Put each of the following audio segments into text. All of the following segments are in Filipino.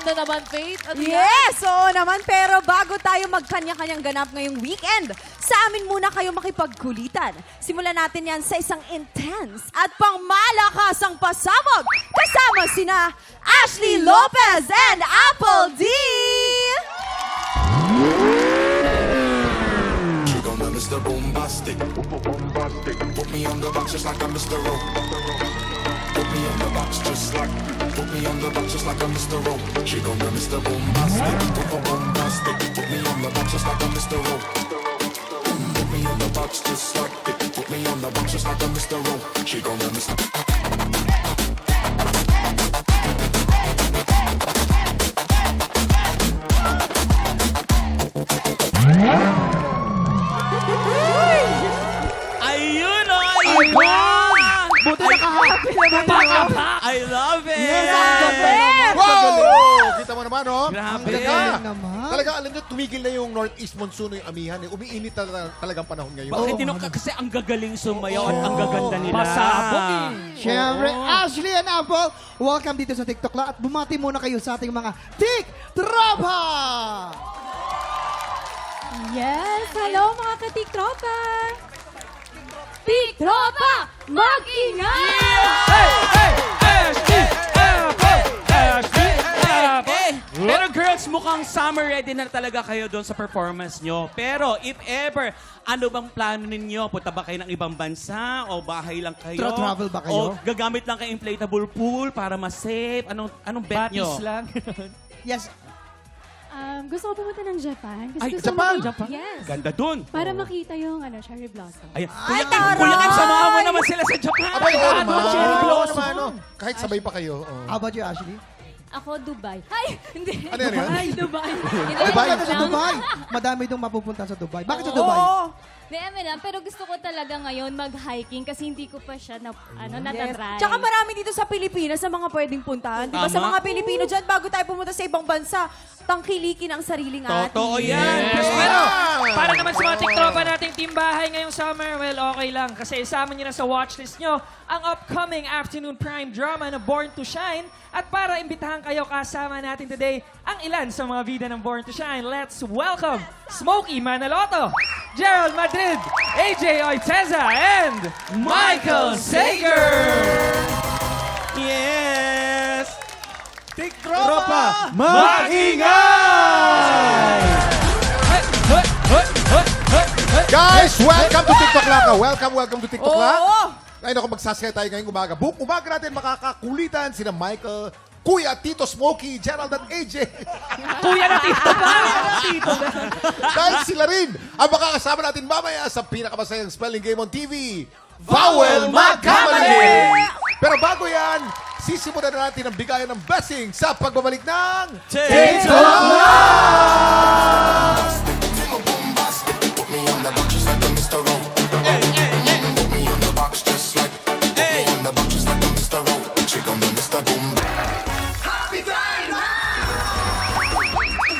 na naman, Faith. Ano yan? Yes, oo naman. Pero bago tayo magkanya-kanyang ganap ngayong weekend, sa amin muna kayo makipagkulitan. Simulan natin yan sa isang intense at pangmalakasang pasabog kasama sina Ashley Lopez and Apple D! Mr. Bombastic. Put me on the box just like I'm Mr. O. Put me on the box just like. Put me on the box just like I'm Mr. O. She gon' be Mr. Bombastic. Bombastic. Put me on the box just like I'm Mr. O. Put me on the box just like. Put me on the box just like I'm Mr. O. She gon' be Mr. Ayun o! Ayun! Buti nakahappy naman yun. I love it! Yes, ang galing. Wow! Kita mo naman, no? Grabe. Talaga, naman. talaga, alam nyo, tumigil na yung Northeast Monsoon, yung amihan. Umiinit talagang panahon ngayon. Bakit kasi ang gagaling sumayaw at ang gaganda nila. Pasabog eh. Siyempre, Ashley and Apple, welcome dito sa TikTok La at bumati muna kayo sa ating mga Tik-Tropa! Yes, hello mga ka-tiktropa! Tiktropa, mag-ingat! Pero girls, mukhang summer ready na talaga kayo doon sa performance nyo. Pero if ever, ano bang plano ninyo? Punta ba kayo ng ibang bansa? O bahay lang kayo? Travel ba kayo? O gagamit lang kayo inflatable pool para mas safe? Anong bet nyo? lang. Yes, Gusto ko pumunta ng Japan. Kasi Ay, gusto Japan? Japan? Yes. Ganda doon. Para makita yung cherry blossom. Ayan. Ay, Kuya Kim, samahan mo naman sila sa Japan. Abay, oo naman. cherry Oo blossom. naman, no? Kahit sabay pa kayo. Oh. how about you, Ashley? Ako, Dubai. Ay, hindi. Ano yan? Ay, Dubai. Hindi, Ay, bakit lang. sa Dubai? Madami itong mapupunta sa Dubai. Bakit sa Dubai? Oo. Hindi, lang. Pero gusto ko talaga ngayon mag-hiking kasi hindi ko pa siya natatry. Tsaka marami dito sa Pilipinas sa mga pwedeng puntahan. Di ba? Sa Tama. mga Pilipino dyan, bago tayo pumunta sa ibang bansa, tangkilikin ang sariling atin. Totoo yan. Yes. Pero, Wow! para naman sa mga tiktropa nating team bahay ngayong summer, well, okay lang. Kasi isama nyo na sa watchlist nyo ang upcoming afternoon prime drama na Born to Shine. At para imbitahan kayo kasama natin today ang ilan sa mga bida ng Born to Shine, let's welcome Smokey Manaloto, Gerald Madrid, AJ Oiteza, and Michael Sager! Yes! Tiktropa! Guys, welcome to TikTok Laka. Welcome to TikTok Laka. Oo! Ay, naku, magsasaya tayo ngayong umaga. Buong umaga natin makakakulitan sina Michael, Kuya, Tito Smokey, Gerald at AJ. Kuya na tito pa! Dahil sila rin ang makakasama natin mamaya sa pinakamasayang spelling game on TV, Vowel Magkamali! Pero bago yan, sisimulan na natin ang bigayan ng blessing sa pagbabalik ng TikTok Put me on the box just like I'm Mr. O. Put me on the box just like. Put me on the box just like I'm Mr. O. She gon' be Mr. Boom.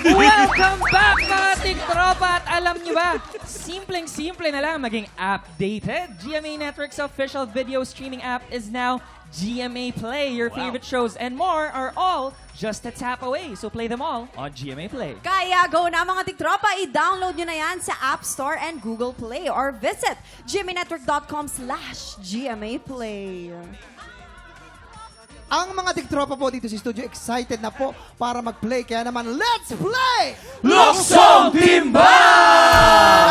Welcome back mga tiktropa! At alam nyo ba, simpleng-simple na lang maging updated. GMA Network's official video streaming app is now GMA Play. Your favorite shows and more are all just a tap away. So play them all on GMA Play. Kaya go na mga tiktropa, i-download nyo na yan sa App Store and Google Play or visit gmanetwork.com/GMAplay. Ang mga Tik-Tropa po dito sa studio, excited na po para mag-play. Kaya naman, let's play! Luksong Timba!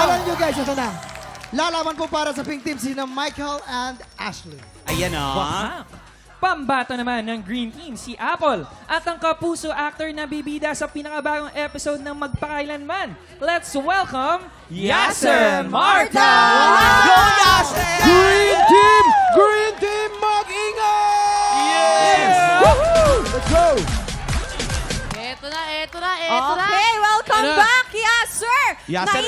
Alam nyo guys, ito na. Lalaban po para sa pink team sina Michael and Ashley. Ayan o. Pambato naman ng Green Team, si Apple. At ang kapuso actor na bibida sa pinakabagong episode ng Magpakailanman. Let's welcome Yasser Marta! Go, Yasser! Green Team, mag-ingay! Yes! Let's go! Eto na. Okay, welcome back, Yasser! Yasser. Na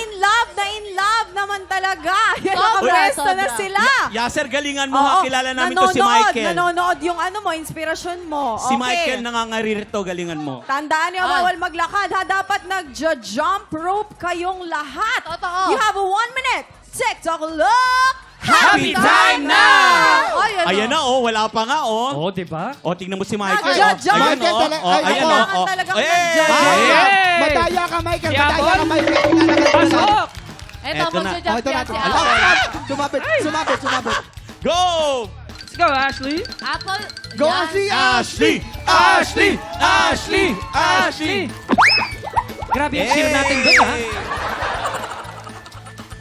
in love naman talaga. Yan, nakapresto na sila. Yasser, galingan mo Oo, ha. Kilala namin to si Michael. Nanonood yung inspirasyon mo. Si Okay. Michael nangangaririto, galingan mo. Tandaan niyo, bawal maglakad ha. Dapat nagja-jump rope kayong lahat. Totoo. You have a 1 minute TikTok look. Happy time na! Ay, ano? Ayan na, oh. Wala pa nga, oh. Oh, di ba? O, tingnan mo si Michael. Nag-judge. Ayan, Michael, oh. tala- Oh, ay, ayan, kailangan oh. talagang Eh, nag-judge. Hey! Madaya ka, Michael. Si Madaya Apple? ka, Michael. Inalagay ko na. Pasok! Eto, Eto na. magja-jump Ito na. yan si Ala, Apple. Sumabit. Go! Let's go, Ashley. Apple. Go, yan. Ashley. Ashley! Ashley! Ashley! Ashley! Grabe yung cheer natin doon, ha?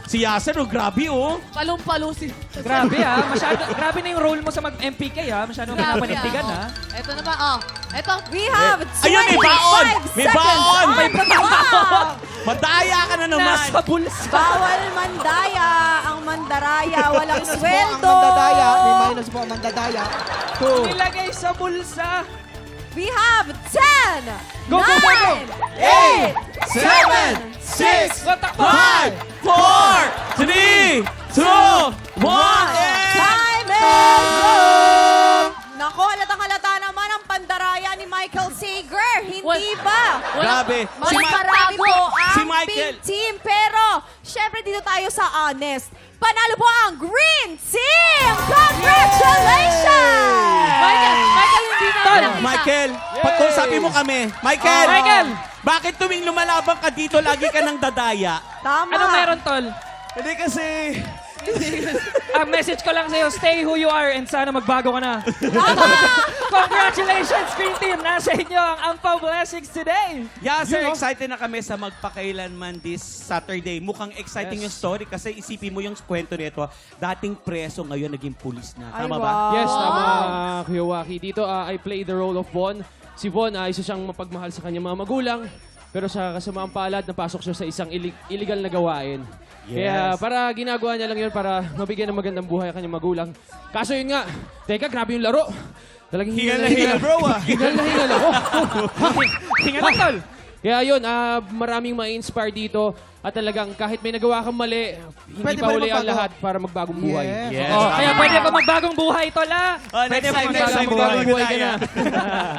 Si Yasser, oh, grabe, oh. Palong-palo si... Grabe, ha? Grabe na yung role mo sa mag-MPK, ha? Masyadong pinapanindigan, ha? Ito naman, oh. Ito. We have 25 Ayun, may baon! May seconds baon! on the clock. Madaya ka na naman. Nasa bulsa. Bawal mandaya ang mandaraya. Walang Minus po ang sweldo. mandadaya. May minus po ang mandadaya. 2. Nilagay sa bulsa. We have 10, Go, go, go, go. 9, 7, 6, Go, takbo. 5, 4, 3, 2, 1, Time is up! Nako, halatang-halata naman ang pandaraya ni Michael Sager. Hindi ba? Grabe. Mas Si Ma- marami po ang si Michael. pink team. Pero, syempre dito tayo sa honest. Panalo po ang green team! Congratulations! Michael, hindi na Tol, nakita. Michael, pagkausapin mo kami. Michael! Michael! Bakit tuwing lumalabang ka dito, lagi ka nang dadaya? Tama. Anong meron, Tol? Hindi kasi... Ang message ko lang sa'yo, stay who you are and sana magbago ka na. Congratulations, Green Team! Nasa inyo ang Ampaw Blessings today. Yeah, sir, excited na kami sa magpakailanman this Saturday. Mukhang exciting Yes. yung story kasi isipin mo yung kwento nito. Dating preso, ngayon naging pulis na. Ay, Tama wow. ba? Yes, tama, Kuya Waki. Dito, I play the role of Von. Si Von, isa siyang mapagmahal sa kanyang mga magulang. Pero sa kasamaang palad, napasok siya sa isang illegal na gawain. Kaya para ginagawa niya lang yun para mabigyan ng magandang buhay ang kanyang magulang. Kaso yun nga, teka, grabe yung laro. Talagang hingal na hingal. bro, ah. Hingal na hingal ako. Tingnan mo, Tol. Kaya yun, maraming ma-inspire dito. At talagang kahit may nagawa kang mali, hindi Pwede pa pa rin huli ang magbago. lahat para magbagong buhay. Yes. Oh, kaya pwede pa magbagong buhay, Tol, ha? Oh, Pwede pa next time, magbagong buhay ka na.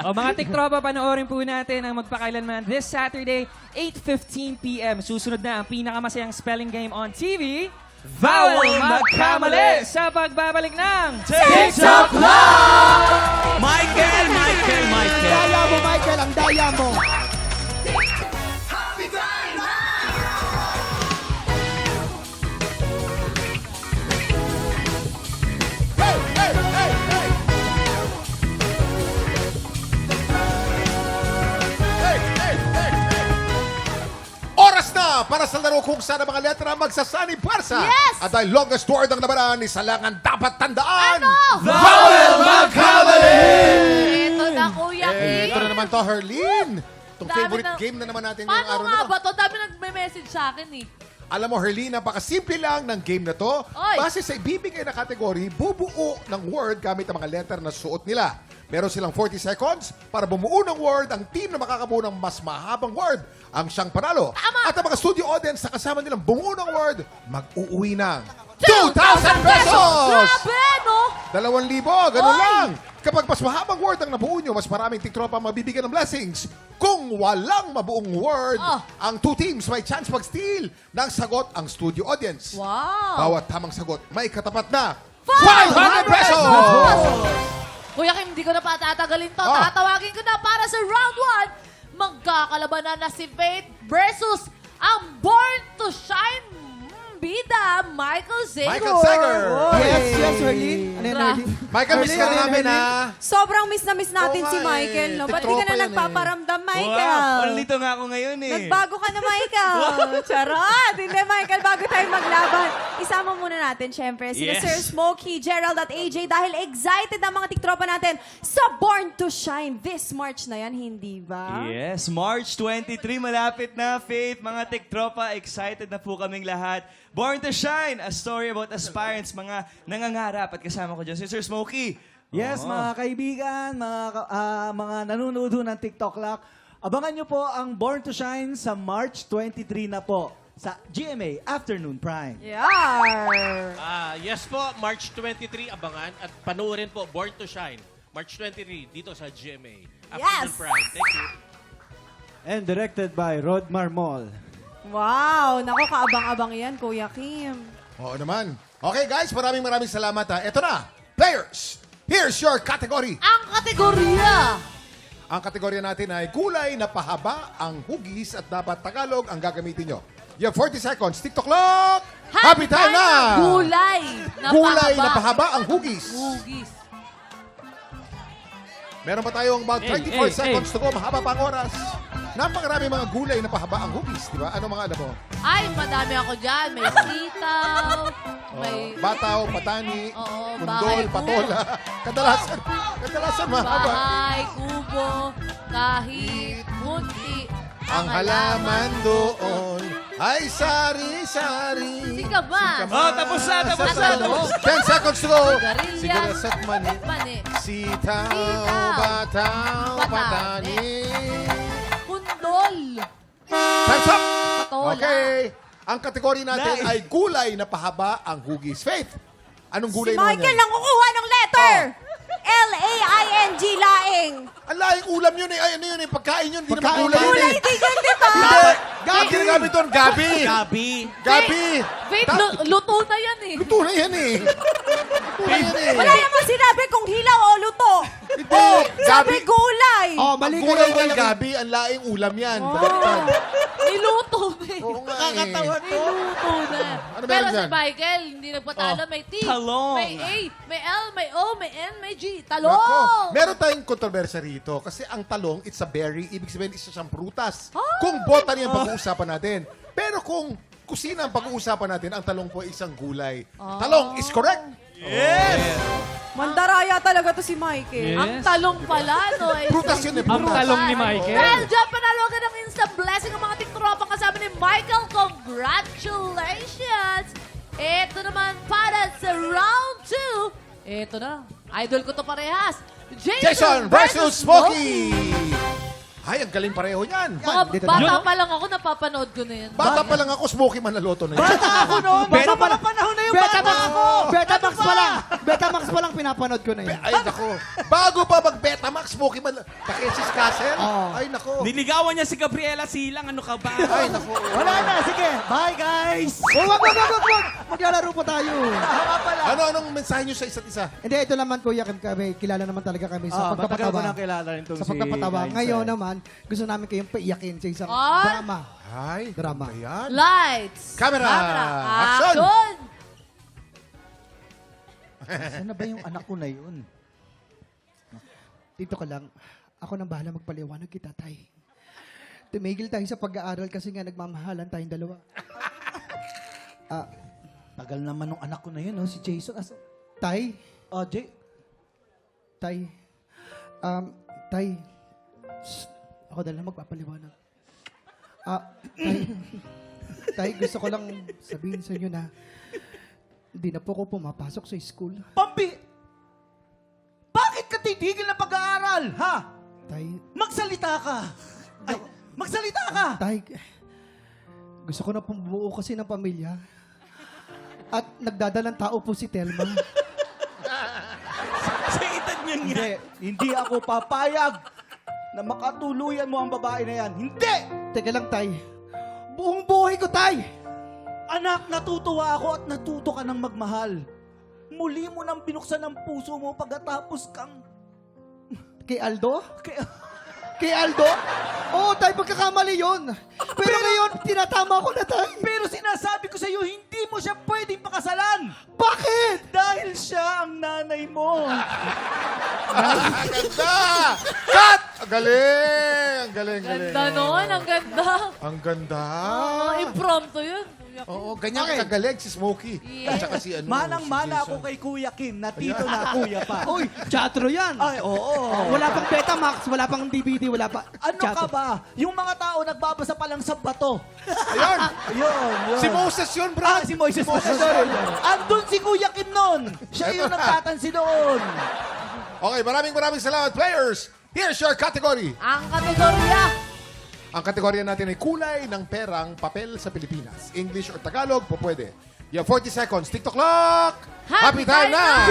O mga tiktropa, panoorin po natin ang magpakailanman this Saturday, 8:15 p.m. Susunod na ang pinakamasayang spelling game on TV. Bawal magkamali sa pagbabalik ng TikTok Live! Michael! Daya mo, Michael. Ang daya mo. Oras na para sa laro kung saan ang mga letra magsasanib parsa. Yes! At dahil longest word ang nabaraan, isa lang ang dapat tandaan. Ano? Bawal magkamali! Ito na, Kuya Kim. Ito na naman to, Herlene. Itong Dami favorite na- game na naman natin yung Paano araw nga na to. ba to? Dami nagme-message sa akin eh. Alam mo, Herlene, napakasimple lang ng game na to. Oy. Base sa ibibigay na kategory, bubuo ng word gamit ang mga letter na suot nila. Meron silang 40 seconds para bumuo ng word. Ang team na makakabuo ng mas mahabang word ang siyang panalo. At ang mga studio audience na kasama nilang bumuo ng word, mag-uuwi ng 2,000 pesos! Grabe, no? 2,000, ganun lang. Kapag mas mahabang word ang nabuo nyo, mas maraming tiktropa ang mabibigyan ng blessings. Kung walang mabuong word, ang two teams may chance mag-steal ng sagot ang studio audience. Wow. Bawat tamang sagot, may katapat na 500 pesos! Kuya Kim, hindi ko na patatagalin to. Ah. Tatawagin ko na para sa round 1. Magkakalabanan na si Faith versus ang Born to Shine bida, Michael Zago. Michael Sager! Yes, Herlene. Ano yan, Herlene? Michael, miss ka Herlene, namin, Herlene. ha? Sobrang miss na miss natin Oo si nga Michael, eh. no? Ba't di ka Tiktropa na yan nagpaparamdam, Michael? Dito nga ako ngayon eh. Nagbago ka na, Michael. Charot! Hindi, Michael, bago tayo maglaban, isama muna natin, syempre, sila Yes. Sir Smokey, Gerald at AJ dahil excited ang mga tiktropa natin sa Born to Shine this March na yan, hindi ba? Yes, March 23, malapit na, Faith. Mga tiktropa, excited na po kaming lahat. Born to Shine, a story about aspirants, mga nangangarap. At kasama ko dyan si Sir Smokey. Yes, mga kaibigan, mga nanonood ho ng TikTok Lock, abangan nyo po ang Born to Shine sa March 23 na po sa GMA Afternoon Prime. Yeah! Yes po, March 23, abangan. At panoorin po, Born to Shine. March 23, dito sa GMA. Afternoon Yes! Prime. Thank you. And directed by Rod Marmol. Wow! Naku, kaabang-abang yan, Kuya Kim. Oo naman. Okay guys, maraming salamat ha. Ito na, players, here's your category. Ang kategorya. Ang kategorya natin ay gulay na pahaba ang hugis at dapat Tagalog ang gagamitin nyo. You have 40 seconds. TikTok clock! Happy time na! Gulay na Gulay pahaba. na pahaba ang hugis. Hugis. Meron pa tayong about 24 Hey, seconds to go. Mahaba pa ang oras. Napakarami mga gulay na pahaba ang hugis, di ba? Ano mga alam mo? Ay, madami ako dyan. May sitaw, may Bataw, patani, Oo, kundol, bahay, patola. Kadalasan mahaba. bahay, kubo, kahit munti. Ang halaman doon ay sari-sari. Sikamas. Oh, tapos na. 10 seconds to go. Sigarilya. Sigarilyas at mani. Mani. Sitaw, Sitaw. bataw, Patani. patani. Kundol. Time's up! Patola. Okay. Ang kategory natin ay gulay na pahaba ang hugis. Faith, anong Si gulay naman Michael yan? lang kukuha ng letter. L-A-I-N-G, laing. Ang lahing ulam yun eh. Ay, ano yun eh? Pagkain yun. Hindi naman Pagkain. gulay yun Gulay, eh. di yun, di ba? Hindi. Ang ginagamit doon, gabi. Gabi. Gabi. Wait, luto na yan eh. Luto na yan eh. Luto na yan eh. Wala naman sinabi kung hilaw o luto. Hindi. Sabi Gabi. gulay. Oh, Ang mali gulay kayo. ng gabi, ang laing ulam yan. Baliktad. Niluto na eh. Oo nga eh. Niluto na. Ano Pero meron si dyan? Michael, hindi nagpatalo. May T, Talong. may A, may L, may O, may N, may G. Talong! Nako, meron tayong kontrobersya rito kasi ang talong, it's a berry, ibig sabihin isa siyang prutas. Kung botany ang pag-uusapan natin. Pero kung kusina ang pag-uusapan natin, ang talong po ay isang gulay. Talong is correct. Mandaraya talaga to si Michael. Yes. Ang talong pala, no? Ay, Prutas yun eh, Ang prutas. talong ni Michael. Dahil dyan, panalo ka ng instant blessing ang mga tiktropa kasama ni Michael. Congratulations! Ito naman para sa round 2. Ito na. Idol ko to parehas. Jason versus Smokey. Ay, ang galing pareho niyan. Mga dito bata pa lang ako, napapanood ko na yan. Bata pa lang ako, Smokey Manaloto na yun. Bata ako noon. Bata pa lang panahon na yung bata ako. Betamax pa lang. Betamax pa lang pinapanood ko na yun. Ay, nako. Bago pa mag-Betamax, Smokey Manaloto. Takesis Castle. Ay, nako. Niligawan niya si Gabriela Silang. Ano ka ba? Ay, nako. Wala na. Sige. Bye, guys. Oh, wag. Maglalaro pa tayo. Anong mensahe niyo sa isa't isa? Hindi, ito naman Kuya Kim, kami, kilala naman talaga kami sa Matagal ko pagpapatawa. nang kilala rin itong Sa pagpapatawa. Hindsight. Ngayon naman, gusto namin kayong paiyakin sa isang Ah? drama. Ay, Drama. Ayan. Lights. Camera. Action. Action. Saan na ba yung anak ko na yun? Dito ka lang. Ako nang bahala magpaliwanag kita, Tay. Tumigil tayo sa pag-aaral kasi nga nagmamahalan tayong dalawa. Tagal naman nung anak ko na yun, no? Si Jason. Tay, Jay. Tay, Tay, shh, ako na lang magpapaliwanag. Tay, gusto ko lang sabihin sa inyo na hindi na po ako pumapasok sa school. Bakit ka titigil na pag-aaral, ha? Tay, Magsalita ka. Ay, magsalita ka. Tay, gusto ko na pumubuo kasi ng pamilya. At nagdadalang tao po si Telma. Sa edad niya nga. Hindi ako papayag na makatuluyan mo ang babae na yan. Hindi! Teka lang, Tay. Buong buhay ko, Tay! Anak, natutuwa ako at natuto ka ng magmahal. Muli mo nang binuksan ang puso mo pagkatapos kang... Kay Aldo? Kaya... Kay Aldo? Oo, Tay, pagkakamali yun. Pero ngayon, tinatama ko na, Tay. Pero sinasabi ko sa iyo, hindi mo siya pwedeng pakasalan. Bakit? Dahil siya ang nanay mo. Ang ganda! Cut! Ang galing! Ang galing, galing. Ganda noon, ang ganda. Ang ganda. Impromptu yun. Oo, ganyan kagaling si Smokey. At saka si ano, Manang-mana si ako Jason. kay Kuya Kim, na tito na kuya pa. Uy, chatro yan. Ay, oo. Wala pang Betamax, wala pang DVD, wala pa. Ano ka ba? Yung mga tao nagbabasa pa lang sa bato. Ayun! Yun. Si Moses yun, bro! Si Moises. Sorry. Andun si Kuya Kim nun. Siya yung nagtatansi doon. Okay, maraming salamat, players! Here's your category. Ang kategorya. Ang kategorya natin ay kulay ng perang papel sa Pilipinas. English or Tagalog, po pwede. You have 40 seconds. TikTok clock! Happy time na!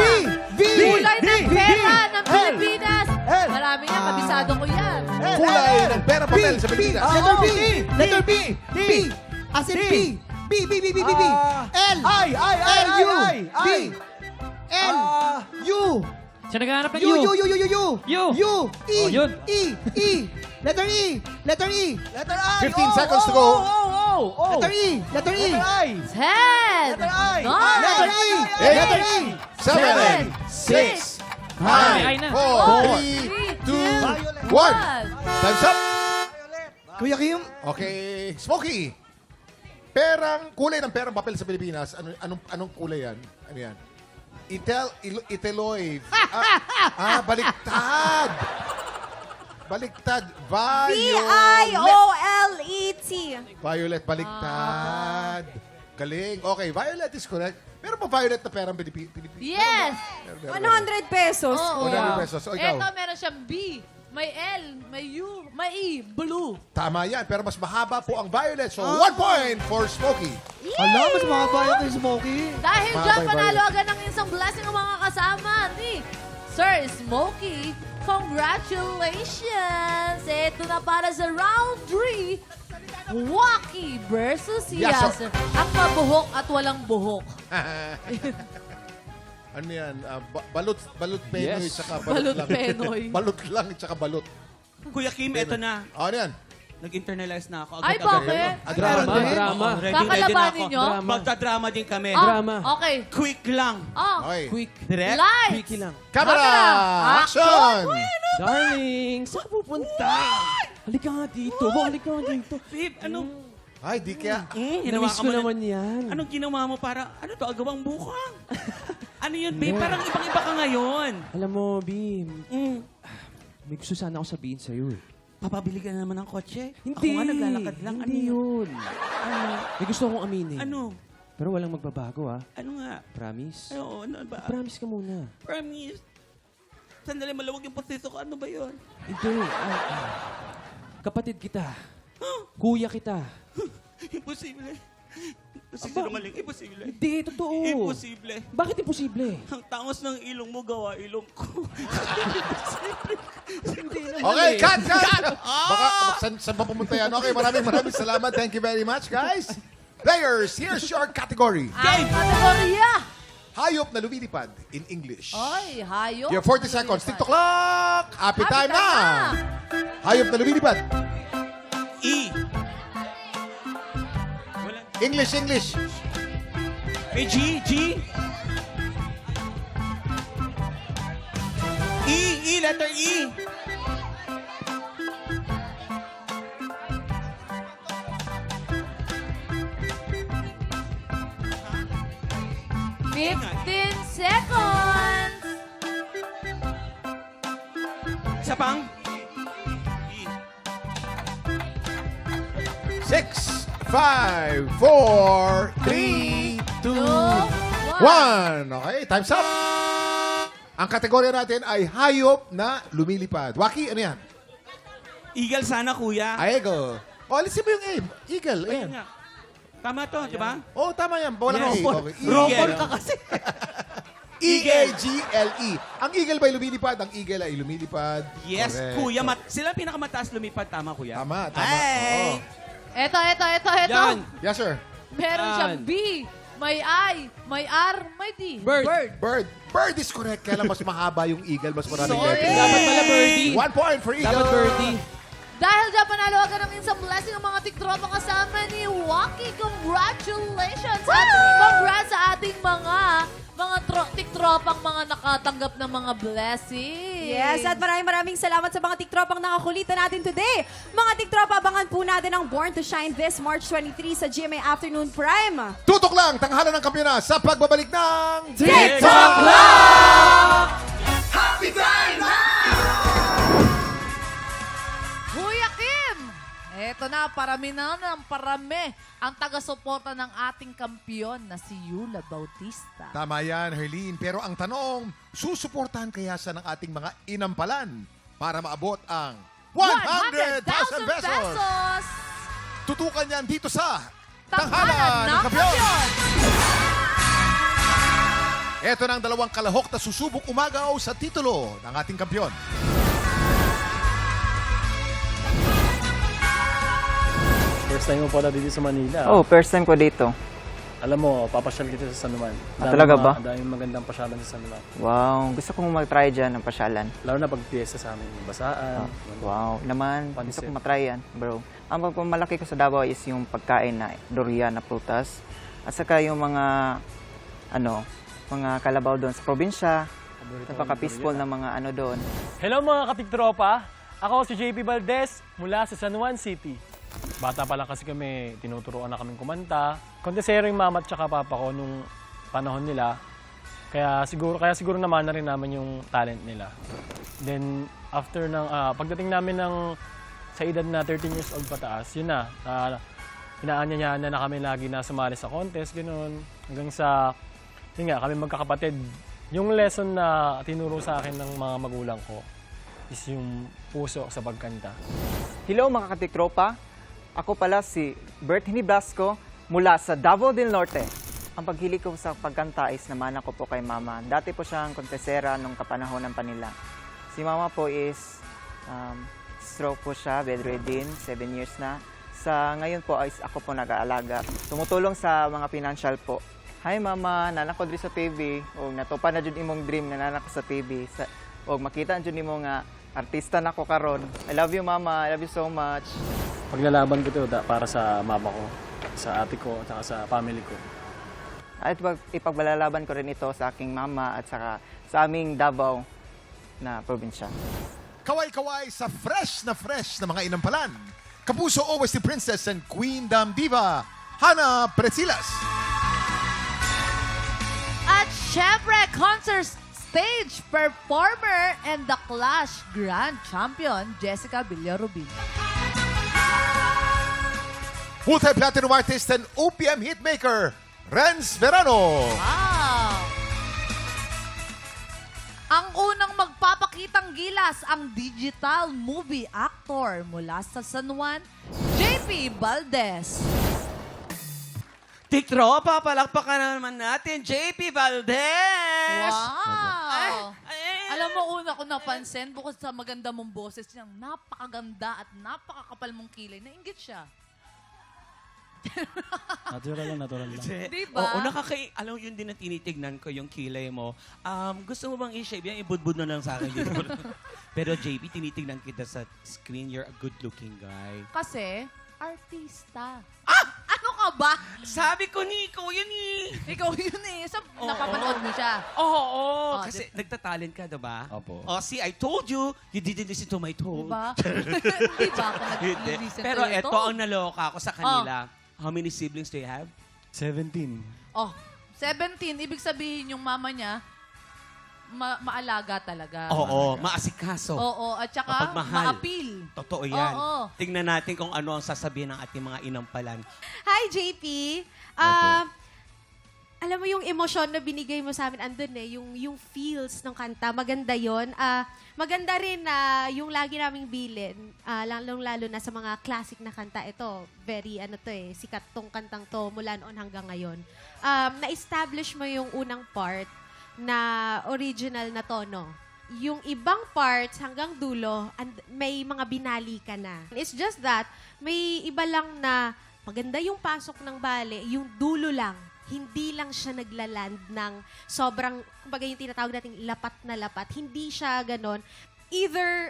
Kulay ng pera ng L. Pilipinas. L. Marami yan, kabisado ko yan. Kulay ng perang papel sa Pilipinas. Letter B. Letter B. B. As in B. B. B. L. Ay! L, U. B. L. U. Siya naghahanap ng U. U. U. U. E. Oh, yun. E. Letter E. Letter I! 15 seconds to go. Letter E. Letter I! 10, Letter I. 9, Letter E. Eight. Letter E. 7, 6, 5, Ay na. 4, 3, 2, 1. Time's up. Kuya Kim. Okay, Smokey. Kulay ng perang papel sa Pilipinas. Anong kulay yan? Ano yan? Iteloid. Baliktad. Baliktad. V-I-O-L-E-T. Violet, baliktad. Galing. Okay, violet is correct. Meron pa violet na perang Pilipinas? Yes! 100 pesos, Oo. kuya. 100 pesos. O, ikaw. Ito, meron siyang B, may L, may U, may E, blue. Tama yan, pero mas mahaba po ang violet. So, 1 point for Smokey. Alam, mas mahaba yan kay Smokey. Dahil Mga dyan, bye-bye. panalo agad ng isang blessing ang mga kasama ni Sir Smokey. Congratulations! Ito na para sa round 3. Waki versus Yes, Yasser. Ang mabuhok at walang buhok. Ano yan? Balot Penoy, Yes. tsaka Balot lang. Penoy. Balot lang, tsaka balot. Kuya Kim, eto na. Ano yan? Nag-internalize na ako. Ay, bakit? Drama. Oo, ready na Kakalabanin ako. nyo? Magta-drama din kami. Drama. Okay. Quick lang. Okay. Quick. Direct. Lights! Quickie lang. Camera! Action! Darling, saan pupunta? Halika nga dito. Halika nga dito. Babe, ano? Ay, di kaya. Namiss ko naman yan. Anong ginawa mo para, ano to, agawang bukang? Ano yun, babe? Parang ibang-iba ka ngayon. Alam mo, Bim, Mm. may gusto sana ako sabihin sa'yo eh. Papabili ka na naman ng kotse? Hindi. Ako nga naglalakad lang. Hindi ano yun. May gusto akong aminin. Ano? Pero walang magbabago ah. Ano nga? Promise? Ano ba? Promise ka muna. Promise. Sandali, malawag yung posisyon ko. Ano ba yun? Hindi. Kapatid kita. Kuya kita. Imposible. Sinungaling. Imposible. Hindi, totoo. Imposible. Bakit imposible? Ang tangos ng ilong mo, gawa ilong ko. Okay, cut! Baka, saan pa pumunta yan? Okay, maraming salamat. Thank you very much, guys. Players, here's your category. Ang kategorya. Hayop na lumilipad in English. Ay, hayop. Your 40 seconds. TikTok clock! Happy time na! Hayop na lumilipad. E. Wala. English. May G. E, letter E. Fifteen 15 seconds. Isa pang. E. 6, 5, 4, 3, 2, 1. Okay, time's up. Ang kategorya natin ay hayop na lumilipad. Waki, ano yan? Eagle sana, kuya. Eagle. O, alisin mo yung aim. Eagle, ayan. Nga. Tama to, di ba? Oh, tama yan. Walang Yes. A. Okay. Robot ka kasi. E-A-G-L-E. Ang eagle ba ay lumilipad? Ang eagle ay lumilipad. Yes, Correct. kuya. Sila ang pinakamataas lumipad. Tama, kuya. Tama. Ay! Oo. Ito. Yan. Yes, sir. Meron Yan. siyang B, may I, may R, may D. Bird. Bird. Bird is correct. Kaya lang mas mahaba yung eagle. Mas maraming Sorry. letters. Dapat pala birdie. 1 point for eagle. Dapat birdie. Dahil dyan panalo agad ng isang blessing ang mga tiktropa kasama ni Waki. Congratulations! At congrats sa ating mga tiktropang mga nakatanggap ng mga blessings. Yes, at maraming salamat sa mga tiktropang nakakulitan natin today. Mga tiktropa, abangan po natin ang Born to Shine this March 23 sa GMA Afternoon Prime. Tutok lang. Tanghalan ng kampiyona sa pagbabalik ng TikTok Club! Happy time now! Kuya Kim! Eto na, parami ang taga-suporta ng ating kampiyon na si Yula Bautista. Tama yan, Herlene. Pero ang tanong, susuportahan kaya sa ng ating mga inampalan para maabot ang 100,000 pesos? Tutukan yan dito sa Tanghalan ng Kampiyon! Ito na ang dalawang kalahok na susubok umagaw sa titulo ng ating kampiyon. First time mo pala dito sa Manila. Oh, first time ko dito. Alam mo, papasyal kita sa San Juan. Talaga ba? Ang daming magandang pasyalan sa San Juan. Wow, gusto kong mag-try dyan ng pasyalan. Lalo na pag piyesta sa amin, basaan. Wow, naman, gusto Pansit. kong matry yan, bro. Ang pagpamalaki ko sa Davao is yung pagkain na durian na prutas. At saka yung mga, mga kalabaw doon sa probinsya. Napaka-peaceful na mga doon. Hello mga katiktropa! Ako si JP Valdez mula sa San Juan City. Bata pa lang kasi kami, tinuturuan na kaming kumanta. Kontesero yung mama at saka papa ko nung panahon nila. Kaya siguro naman na rin namin yung talent nila. Then after pagdating namin sa edad na 13 years old pataas, yun na. Inaanyayahan na kami lagi na sumali sa contest, gano'n. Hanggang sa, yun nga, kami magkakapatid. Yung lesson na tinuro sa akin ng mga magulang ko is yung puso sa pagkanta. Hello mga katiktropa. Ako pala si Berthini Blasco mula sa Davao del Norte. Ang paghilig ko sa pagkanta is namana ko po kay Mama. Dati po siyang kontesera nung kapanahonan pa nila. Si Mama po is stroke po siya, bedridden, 7 years na. Sa ngayon po is ako po nag-aalaga. Tumutulong sa mga financial po. Hi Mama, nanak ko diri sa TV. O natupa na dyan imong dream na nanak ko sa TV. O makita dyan imo nga artista na ko karon. I love you Mama, I love you so much. Paglalaban ko ito para sa mama ko, sa ate ko, at saka sa family ko. At ipagbalalaban ko rin ito sa aking mama at saka sa aming Davao na probinsya. Kaway-kaway sa fresh na mga inampalan. Kapuso OST Princess and Queen Dam Diva, Hana Pretzilas. At syempre, concert stage performer and The Clash Grand Champion, Jessica Villarubin. Multi-platinum artist and OPM hitmaker, Renz Verano. Wow! Ang unang magpapakitang gilas, ang digital movie actor mula sa San Juan, JP Valdez. Tiktropa, palakpakan na naman natin, JP Valdez! Wow! Alam mo, una ko napansin, bukod sa maganda mong boses niyang napakaganda at napakakapal mong kilay, nainggit siya. Natural lang. Diba? Oo, alam mo yun din na tinitignan ko yung kilay mo. Gusto mo bang i-shave yan? Ibudbud na lang sa akin dito. Pero JP, tinitignan kita sa screen. You're a good-looking guy. Kasi, artista. Ano ka ba? Sabi ko ni, ikaw yun Ikaw yun eh. Napapanood mo siya. Oo. Kasi nagtatalent ka, diba? Opo. Oh, see, I told you. You didn't listen to my told. Diba? Diba ako Hindi. nag-listen Pero to your eto told? ang naloka ako sa kanila. How many siblings do you have? 17. Oh, 17. Ibig sabihin yung mama niya, maalaga talaga. Oo, maasikaso. Oo, at saka Mapagmahal. ma-appeal. Totoo yan. Oo. Tingnan natin kung ano ang sasabihin ng ating mga inampalan. Hi, JP. Alam mo yung emosyon na binigay mo sa amin, andun yung feels ng kanta, maganda yon. Maganda rin na yung lagi naming bilin, lalo na sa mga classic na kanta. Ito, very sikat tong kantang to mula noon hanggang ngayon. Na-establish mo yung unang part na original na tono. Yung ibang parts hanggang dulo, may mga binali ka na. It's just that, may iba lang na maganda yung pasok ng bale, yung dulo lang. Hindi lang siya naglaland ng sobrang, kumbaga yung tinatawag nating lapat na lapat. Hindi siya ganon. Either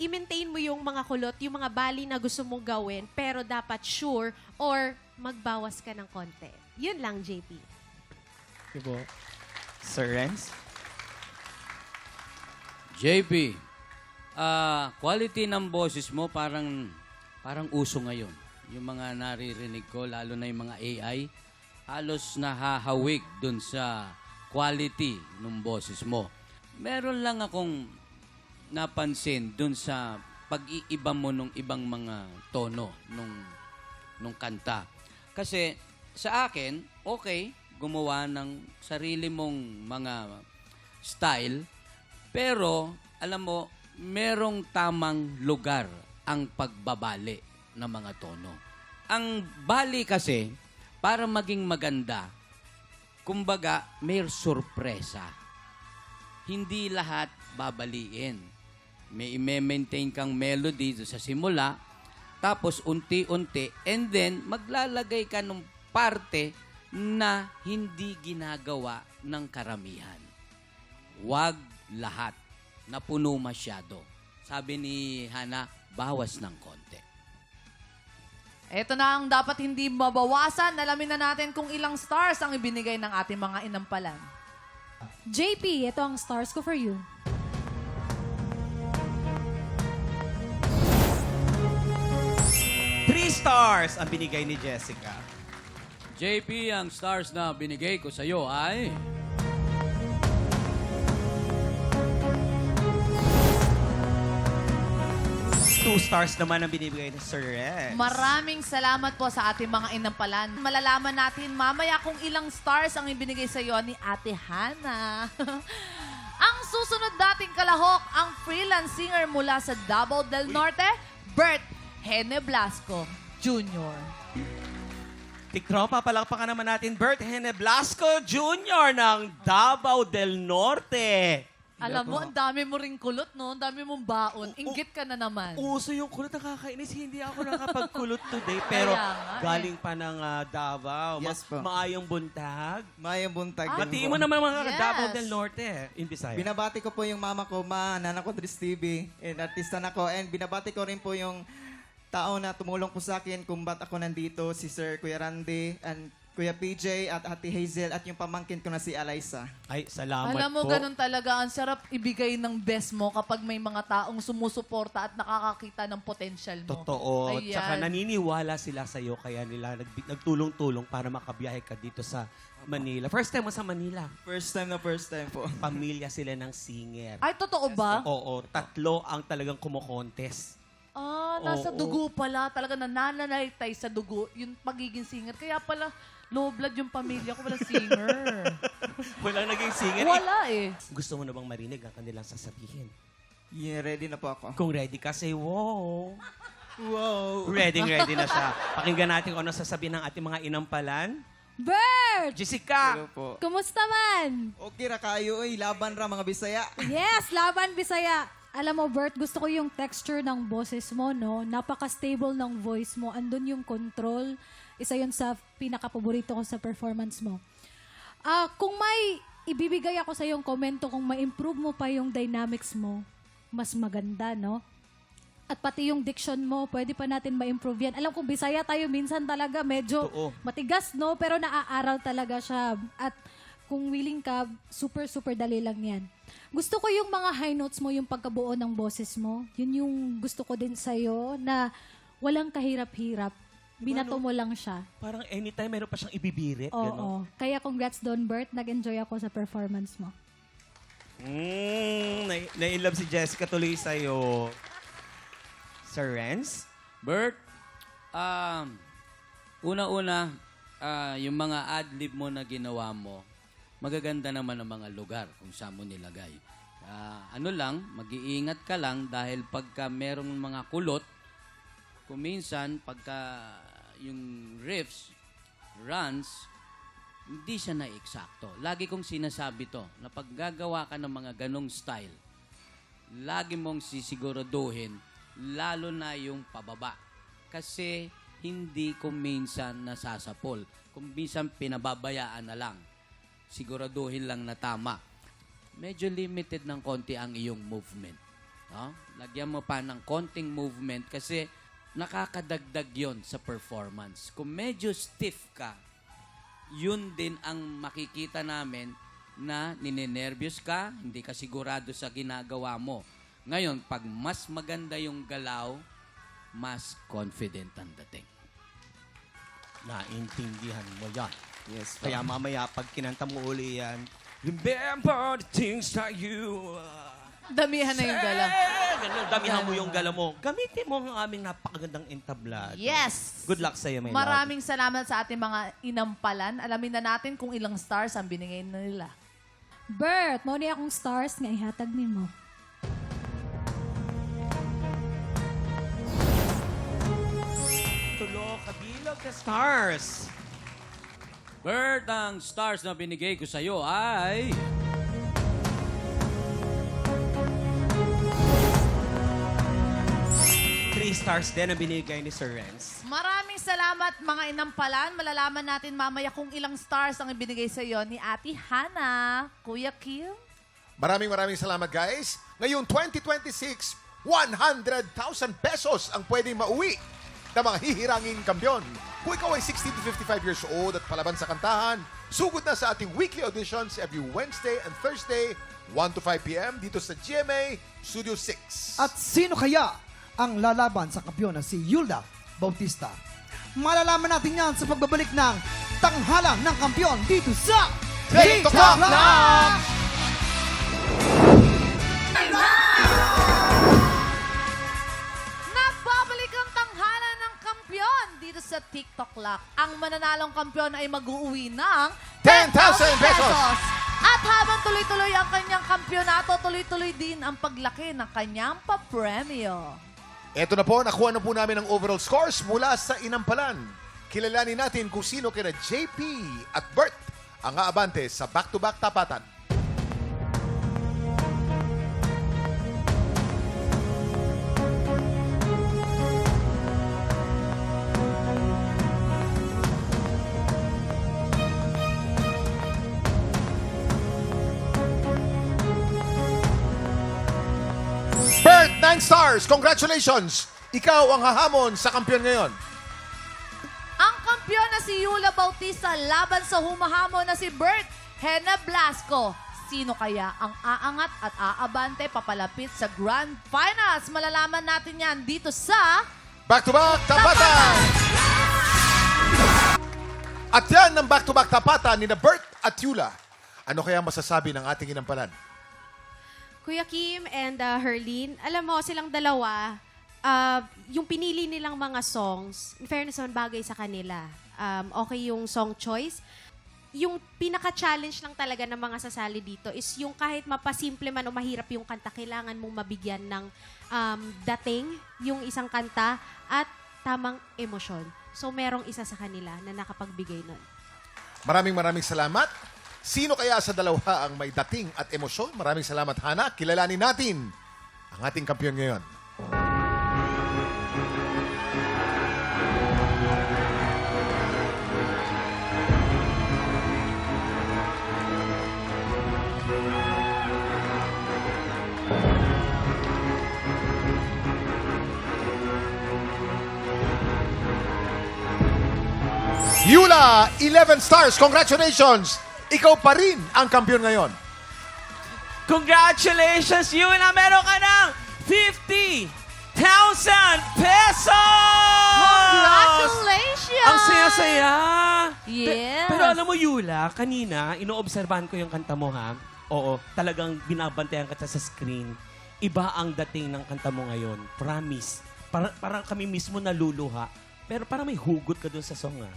i-maintain mo yung mga kulot, yung mga bali na gusto mong gawin, pero dapat sure, or magbawas ka ng konti. Yun lang, JP. Okay po. Sir Renz? JP, quality ng boses mo parang uso ngayon. Yung mga naririnig ko, lalo na yung mga AI, halos nahahawig dun sa quality ng boses mo. Meron lang akong napansin dun sa pag-iiba mo nung ibang mga tono nung kanta. Kasi sa akin, okay, gumawa ng sarili mong mga style, pero alam mo, merong tamang lugar ang pagbabali ng mga tono. Ang bali kasi, para maging maganda, kumbaga, may sorpresa. Hindi lahat babaliin. May i-maintain kang melody sa simula, tapos unti-unti, and then maglalagay ka ng parte na hindi ginagawa ng karamihan. Huwag lahat na puno masyado. Sabi ni Hana, bawas ng konti. Ito na ang dapat hindi mabawasan. Alamin na natin kung ilang stars ang ibinigay ng ating mga inampalan. JP, ito ang stars ko for you. Three stars ang binigay ni Jessica. JP, ang stars na binigay ko sa iyo ay... 2 stars naman ang binibigay ni Sir Rex. Maraming salamat po sa ating mga inampalan. Malalaman natin mamaya kung ilang stars ang ibinigay sa iyo ni Ate Hana. Ang susunod dating kalahok, ang freelance singer mula sa Davao del Norte, Bert Hene Blasco Jr. Tiktropa, palakpakan naman natin Bert Hene Blasco Jr. ng Davao del Norte. Alam mo, ang dami mo ring kulot, no? Ang dami mong baon. Inggit ka na naman. Uso yung kulot, nakakainis. Hindi ako nakapagkulot today. Pero Kaya nga, galing pa ng Davao. Yes po. Maayong buntag. Mayang buntag. Batiin mo naman mga Yes. Davao del Norte. In Bisaya. Binabati ko po yung mama ko, Nana ko Dris TV, and artista na ko. And binabati ko rin po yung tao na tumulong po sa akin kung ba't ako nandito, si Sir Kuya Randy, and Kuya PJ at Ate Hazel, at yung pamangkin ko na si Alaysa. Ay, salamat Alam mo, po. ganun talaga. Ang sarap ibigay ng best mo kapag may mga taong sumusuporta at nakakakita ng potential mo. Totoo. Ayan. Tsaka naniniwala sila sa'yo, kaya nila nagtulong-tulong para makabiyahe ka dito sa Manila. First time mo sa Manila. First time po. Pamilya sila ng singer. Ay, totoo ba? Oo, 3 ang talagang kumokontes. Nasa Oo. dugo pala. Talaga nananalitay sa dugo yung pagiging singer. Kaya pala, low blood yung pamilya ko, wala singer. Walang naging singer. Wala eh. Gusto mo na bang marinig ang kanilang sasabihin? Yeah, ready na po ako. Kung ready ka, say wow. Wow. Ready na siya. Pakinggan natin kung ano sasabihin ng ating mga inampalan. Bert! Jessica! Hello po. Kumusta man? Okay ra kayo, laban ra mga Bisaya. Yes, Laban Bisaya. Alam mo, Bert, gusto ko yung texture ng boses mo, no? Napaka-stable ng voice mo. Andun yung control. Isa yun sa pinaka-paborito ko sa performance mo. Kung may ibibigay ako sa yung komento, kung ma-improve mo pa yung dynamics mo, mas maganda, no? At pati yung diction mo, pwede pa natin ma-improve yan. Alam ko, Bisaya tayo minsan talaga medyo matigas, no? Pero naaaral talaga siya. At kung willing ka, super dali lang yan. Gusto ko yung mga high notes mo, yung pagkabuo ng boses mo. Yun yung gusto ko din sa'yo, na walang kahirap-hirap. Binato mo lang siya. Parang anytime meron pa siyang ibibirit. Oo. Kaya congrats doon, Bert. Nag-enjoy ako sa performance mo. Na-inlove si Jessica tuloy sa'yo. Sir Renz? Bert, una-una, yung mga ad-lib mo na ginawa mo, magaganda naman ang mga lugar kung saan mo nilagay. Mag-iingat ka lang dahil pagka merong mga kulot, kung minsan, pagka yung riffs, runs, hindi siya na-eksakto. Lagi kong sinasabi to, na pag gagawa ka ng mga ganong style, lagi mong sisiguraduhin, lalo na yung pababa. Kasi hindi kung minsan nasasapol. Kung minsan pinababayaan na lang. Siguraduhin lang na tama. Medyo limited ng konti ang iyong movement. No? Lagyan mo pa ng konting movement kasi nakakadagdag yon sa performance. Kung medyo stiff ka, yun din ang makikita namin na ninenervyos ka, hindi ka sigurado sa ginagawa mo. Ngayon, pag mas maganda yung galaw, mas confident ang dating. Naintindihan mo yan. Yes. Kaya mamaya, pag kinanta mo uli yan, remember the things that you... Damihan na yung gala. Ganun, damihan mo yung gala mo. Gamitin mo ang aming napakagandang entablado. Yes! Good luck sa'yo, my love. Maraming salamat sa ating mga inampalan. Alamin na natin kung ilang stars ang binigay na nila. Bert, mauni akong stars nga ihatag mo. Tulo, kabilog na stars. Bert, ang stars na binigay ko sa'yo ay... 3 stars din ang binigay ni Sir Renz. Maraming salamat mga inampalan. Malalaman natin mamaya kung ilang stars ang ibinigay sa iyo ni Ate Hana, Kuya Kim. Maraming salamat, guys. Ngayong 2026, 100,000 pesos ang pwedeng mauwi ng mga hihiranging kampiyon. Kung ikaw ay 16 to 55 years old at palaban sa kantahan, sugod na sa ating weekly auditions every Wednesday and Thursday, 1 to 5 p.m. dito sa GMA Studio 6. At sino kaya ang lalaban sa kampiyon na si Yulda Bautista? Malalaman natin yan sa pagbabalik ng Tanghalan ng Kampiyon dito sa TikTok Lounge! Nagbabalik ang Tanghalan ng Kampiyon dito sa TikTok Lock. Ang mananalong kampiyon ay mag-uuwi ng 10,000 pesos! At habang tuloy-tuloy ang kanyang kampyonato, tuloy-tuloy din ang paglaki ng kanyang papremyo. Eto na po, nakuha na po namin ang overall scores mula sa inampalan. Kilalanin natin kung sino kina JP at Bert ang aabante sa back-to-back tapatan. Bert, 9 stars! Congratulations! Ikaw ang hahamon sa kampiyon ngayon. Ang kampiyon na si Yula Bautista laban sa humahamon na si Bert Hena Blasco. Sino kaya ang aangat at aabante papalapit sa Grand Finals? Malalaman natin yan dito sa... Back-to-back tapatan! At yan ang back-to-back tapatan ni na Bert at Yula. Ano kaya masasabi ng ating inampalan? Kuya Kim and Herlene, alam mo, silang dalawa, yung pinili nilang mga songs, in fairness naman bagay sa kanila. Okay yung song choice. Yung pinaka-challenge lang talaga ng mga sasali dito is yung kahit mapasimple man o mahirap yung kanta, kailangan mong mabigyan ng dating yung isang kanta at tamang emosyon. So merong isa sa kanila na nakapagbigay nun. Maraming salamat. Sino kaya sa dalawa ang may dating at emosyon? Maraming salamat, Hana. Kilalanin natin ang ating kampiyon ngayon. Yula, 11 stars. Congratulations! Ikaw pa rin ang kampiyon ngayon. Congratulations, Yula! Meron ka ng 50,000 pesos! Congratulations! Ang saya-saya! Yes! Pero alam mo, Yula, kanina, inoobserbahan ko yung kanta mo, ha? Oo, talagang binabantayan ka sa screen. Iba ang dating ng kanta mo ngayon. Promise. Parang kami mismo naluluha. Pero parang may hugot ka dun sa song, ha?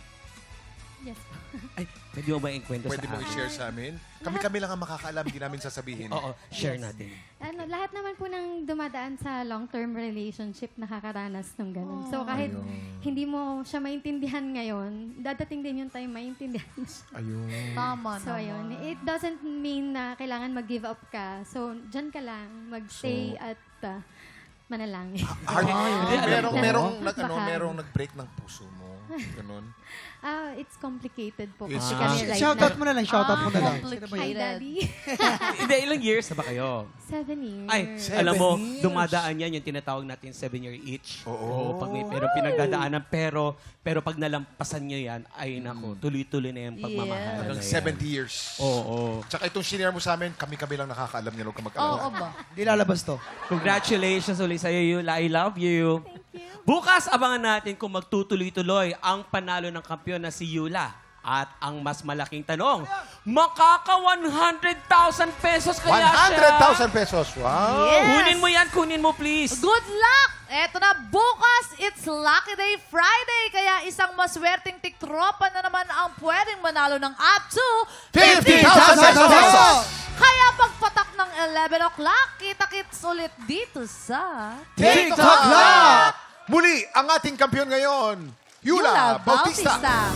Yes po. Ay, pwede mo ba ikwento Pwede mo i-share sa amin? Kami lang ang makakaalam, hindi namin sasabihin. Oo, share natin. Lahat naman po ng dumadaan sa long-term relationship nakakaranas ng ganun. So kahit hindi mo siya maintindihan ngayon, dadating din yung time maintindihan mo siya. Ayun. Tama So ayun, it doesn't mean na kailangan mag-give up ka. So dyan ka lang, mag-stay at manalangin. Merong nag-break ng puso mo. Ganun. It's complicated po. It's kasi kami right Shoutout now. mo na lang, shoutout mo na lang. Hi, Daddy. Hindi, ilang years na ba kayo? 7 years. Ay, alam mo, dumadaan yan yung tinatawag natin 7-year itch. Oo. Pag may pero pinagdadaanan, pero pag nalampasan nyo yan, ay nako, tuloy-tuloy na yung pagmamahal. Hanggang na 70 yan. years. Oo. Tsaka itong shinare mo sa amin, kami lang nakakaalam niya. Huwag ka mag-alala. Oo ba? Hindi lalabas to. Congratulations ulit sa'yo, Yula. I love you. Bukas, abangan natin kung magtutuloy-tuloy ang panalo ng kampiyon na si Yula. At ang mas malaking tanong, makaka 100,000 pesos kaya siya? 100,000 pesos. Wow. Yes. Kunin mo please. Good luck! Eto na, bukas, it's Lucky Day Friday. Kaya isang maswerteng tiktropa na naman ang pwedeng manalo ng up to 50,000 pesos! Kaya pagpatak ng 11 o'clock, kita-kits ulit dito sa... TikTok Lock! Muli, ang ating kampiyon ngayon, Yula Bautista.